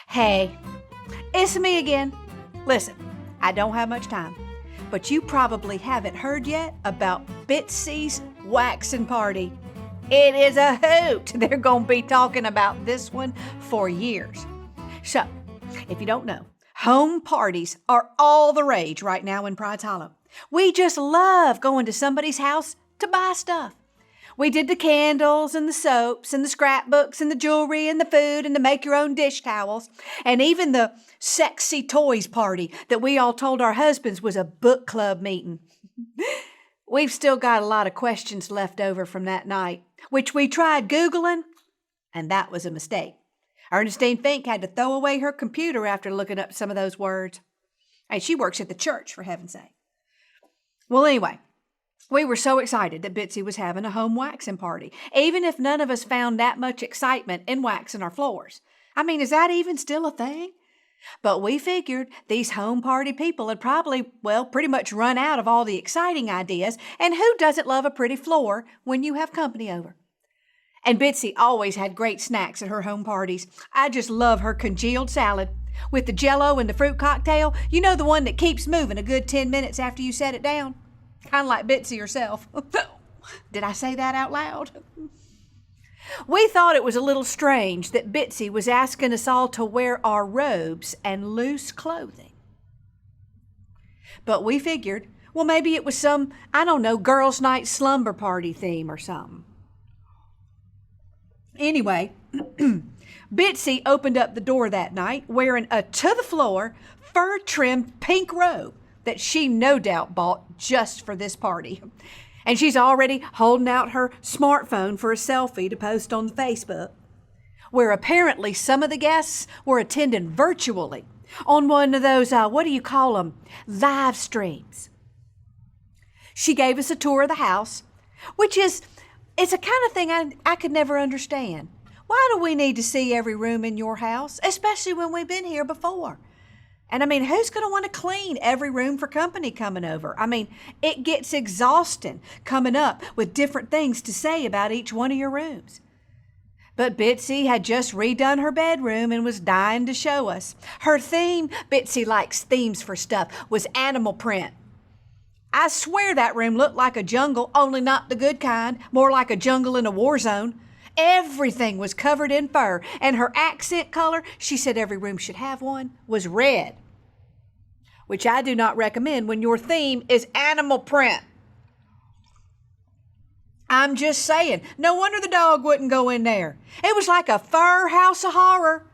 Hey, it's me again. Listen, I don't have much time, but you probably haven't heard yet about Bitsy's waxing party. It is a hoot. They're going to be talking about this one for years. So, if you don't know, home parties are all the rage right now in Pride's Hollow. We just love going to somebody's house to buy stuff. We did the candles and the soaps and the scrapbooks and the jewelry and the food and the make-your-own dish towels and even the sexy toys party that we all told our husbands was a book club meeting. We've still got a lot of questions left over from that night, which we tried Googling, and that was a mistake. Ernestine Fink had to throw away her computer after looking up some of those words. And she works at the church, for heaven's sake. Well, anyway, we were so excited that Bitsy was having a home waxing party, even if none of us found that much excitement in waxing our floors. I mean, is that even still a thing? But we figured these home party people had probably, pretty much run out of all the exciting ideas, and who doesn't love a pretty floor when you have company over? And Bitsy always had great snacks at her home parties. I just love her congealed salad with the Jell-O and the fruit cocktail. You know, the one that keeps moving a good 10 minutes after you set it down? Kind of like Bitsy herself. Did I say that out loud? We thought it was a little strange that Bitsy was asking us all to wear our robes and loose clothing. But we figured, maybe it was some, girls' night slumber party theme or something. Anyway, Bitsy opened up the door that night wearing a to-the-floor, fur-trimmed pink robe that she no doubt bought just for this party. And she's already holding out her smartphone for a selfie to post on Facebook, where apparently some of the guests were attending virtually on one of those, live streams. She gave us a tour of the house, which is, it's a kind of thing I could never understand. Why do we need to see every room in your house, especially when we've been here before? And who's going to want to clean every room for company coming over? It gets exhausting coming up with different things to say about each one of your rooms. But Bitsy had just redone her bedroom and was dying to show us. Her theme, Bitsy likes themes for stuff, was animal print. I swear that room looked like a jungle, only not the good kind, more like a jungle in a war zone. Everything was covered in fur, and her accent color, she said every room should have one, was red, which I do not recommend when your theme is animal print. I'm just saying, no wonder the dog wouldn't go in there. It was like a fur house of horror.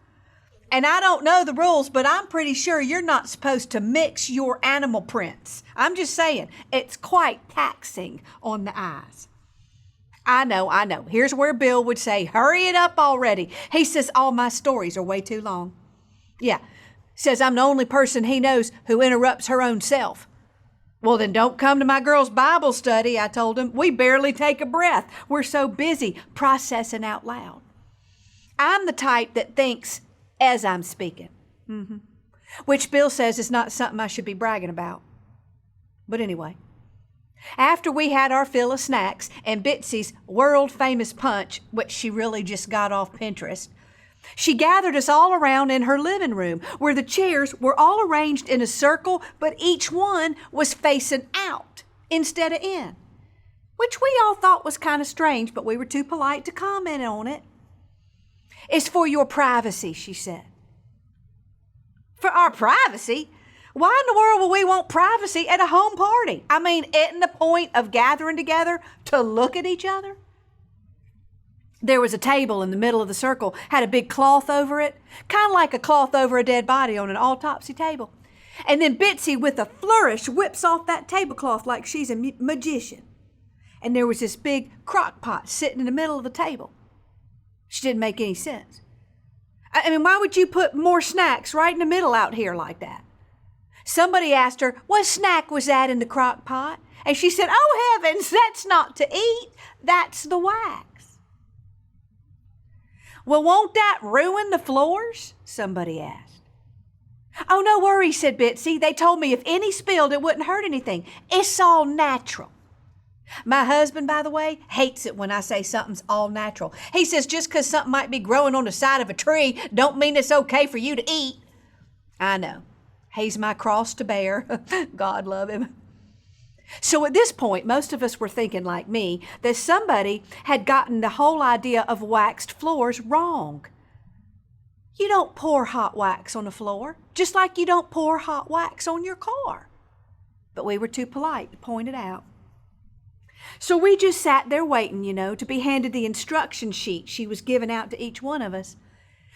And I don't know the rules, but I'm pretty sure you're not supposed to mix your animal prints. I'm just saying, it's quite taxing on the eyes. I know. Here's where Bill would say, hurry it up already. He says all my stories are way too long. Yeah, says I'm the only person he knows who interrupts her own self. Well, then don't come to my girls' Bible study, I told him. We barely take a breath. We're so busy processing out loud. I'm the type that thinks as I'm speaking, which Bill says is not something I should be bragging about. But anyway. After we had our fill of snacks and Bitsy's world-famous punch, which she really just got off Pinterest, she gathered us all around in her living room where the chairs were all arranged in a circle, but each one was facing out instead of in, which we all thought was kind of strange, but we were too polite to comment on it. It's for your privacy, she said. For our privacy? Why in the world would we want privacy at a home party? Isn't the point of gathering together to look at each other? There was a table in the middle of the circle, had a big cloth over it, kind of like a cloth over a dead body on an autopsy table. And then Bitsy, with a flourish, whips off that tablecloth like she's a magician. And there was this big crock pot sitting in the middle of the table. She didn't make any sense. Why would you put more snacks right in the middle out here like that? Somebody asked her, what snack was that in the crock pot? And she said, oh heavens, that's not to eat, that's the wax. Well, won't that ruin the floors? Somebody asked. Oh, no worries, said Bitsy. They told me if any spilled, it wouldn't hurt anything. It's all natural. My husband, by the way, hates it when I say something's all natural. He says just because something might be growing on the side of a tree don't mean it's okay for you to eat. I know. He's my cross to bear. God love him. So at this point, most of us were thinking like me, that somebody had gotten the whole idea of waxed floors wrong. You don't pour hot wax on the floor, just like you don't pour hot wax on your car. But we were too polite to point it out. So we just sat there waiting, to be handed the instruction sheet she was giving out to each one of us.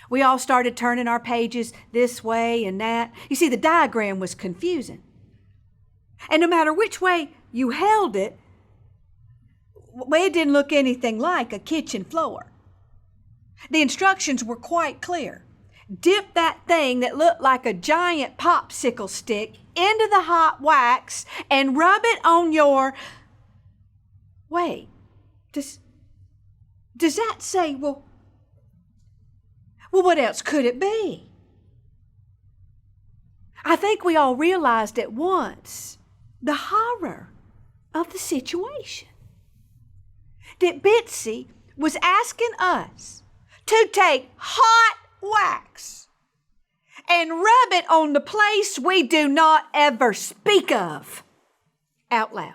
We all started turning our pages this way and that. You see, the diagram was confusing. And no matter which way you held it, it didn't look anything like a kitchen floor. The instructions were quite clear. Dip that thing that looked like a giant popsicle stick into the hot wax and rub it on your... Wait, does that say, well, what else could it be? I think we all realized at once the horror of the situation. That Bitsy was asking us to take hot wax and rub it on the place we do not ever speak of out loud.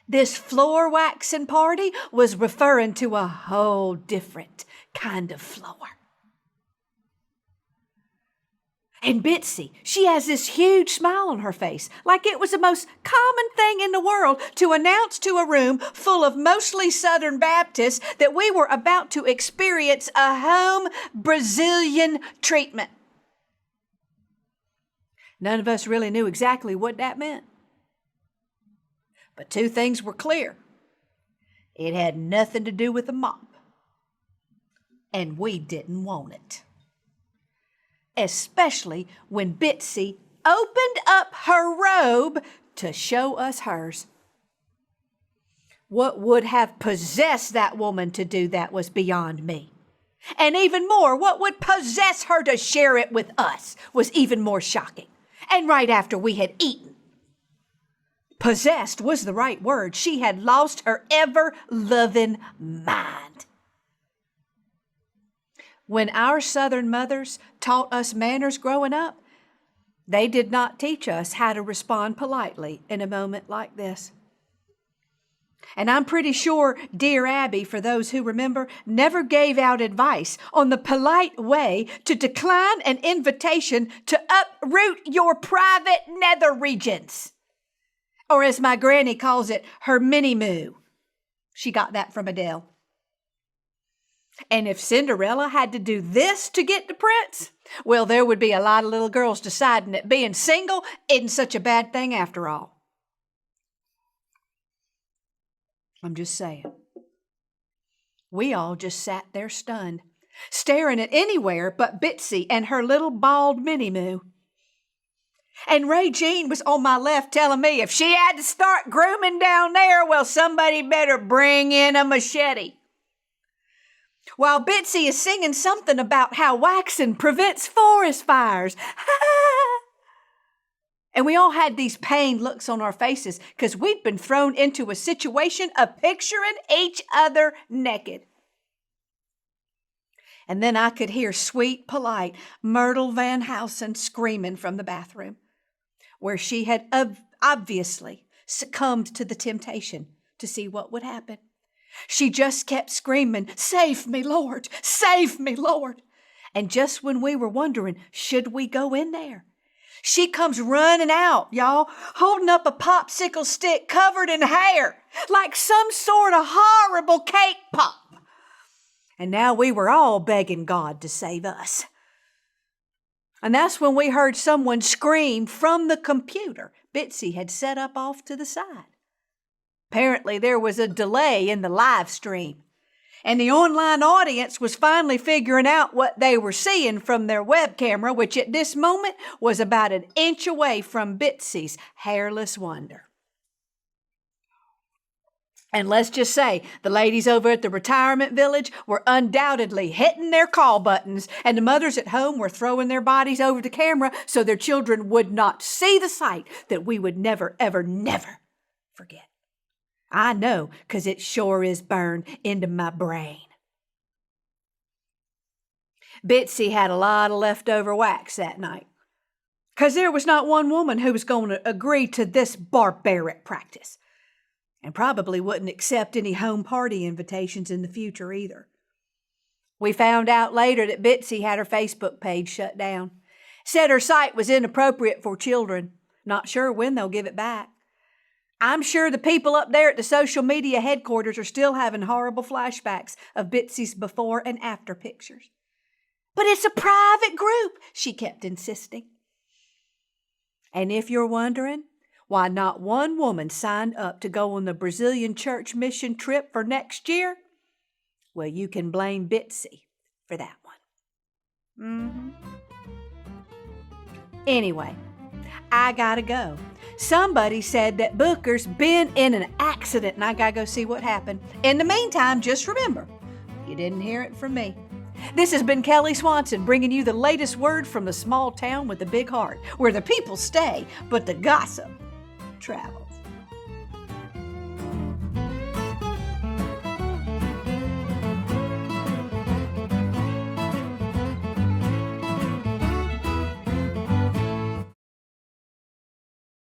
This floor waxing party was referring to a whole different kind of floor. And Bitsy, she has this huge smile on her face, like it was the most common thing in the world to announce to a room full of mostly Southern Baptists that we were about to experience a home Brazilian treatment. None of us really knew exactly what that meant. But two things were clear. It had nothing to do with the mop. And we didn't want it. Especially when Bitsy opened up her robe to show us hers. What would have possessed that woman to do that was beyond me. And even more, what would possess her to share it with us was even more shocking. And right after we had eaten. Possessed was the right word. She had lost her ever-loving mind. When our Southern mothers taught us manners growing up, they did not teach us how to respond politely in a moment like this. And I'm pretty sure dear Abby, for those who remember, never gave out advice on the polite way to decline an invitation to uproot your private nether regions. Or as my granny calls it, her mini-moo. She got that from Adele. And if Cinderella had to do this to get the prince, well, there would be a lot of little girls deciding that being single isn't such a bad thing after all. I'm just saying. We all just sat there stunned, staring at anywhere but Bitsy and her little bald mini-moo. And Ray Jean was on my left telling me if she had to start grooming down there, well, somebody better bring in a machete. While Bitsy is singing something about how waxing prevents forest fires. And we all had these pained looks on our faces because we'd been thrown into a situation of picturing each other naked. And then I could hear sweet, polite Myrtle Van Housen screaming from the bathroom, where she had obviously succumbed to the temptation to see what would happen. She just kept screaming, "Save me, Lord! Save me, Lord!" And just when we were wondering, should we go in there? She comes running out, y'all, holding up a popsicle stick covered in hair, like some sort of horrible cake pop. And now we were all begging God to save us. And that's when we heard someone scream from the computer Bitsy had set up off to the side. Apparently, there was a delay in the live stream, and the online audience was finally figuring out what they were seeing from their web camera, which at this moment was about an inch away from Bitsy's hairless wonder. And let's just say the ladies over at the retirement village were undoubtedly hitting their call buttons, and the mothers at home were throwing their bodies over the camera so their children would not see the sight that we would never, ever, never forget. I know, 'cause it sure is burned into my brain. Bitsy had a lot of leftover wax that night, 'cause there was not one woman who was going to agree to this barbaric practice, and probably wouldn't accept any home party invitations in the future either. We found out later that Bitsy had her Facebook page shut down. Said her site was inappropriate for children. Not sure when they'll give it back. I'm sure the people up there at the social media headquarters are still having horrible flashbacks of Bitsy's before and after pictures. But it's a private group, she kept insisting. And if you're wondering why not one woman signed up to go on the Brazilian church mission trip for next year, well, you can blame Bitsy for that one. Anyway, I gotta go. Somebody said that Booker's been in an accident and I gotta go see what happened. In the meantime, just remember, you didn't hear it from me. This has been Kelly Swanson bringing you the latest word from the small town with the big heart, where the people stay, but the gossip travel.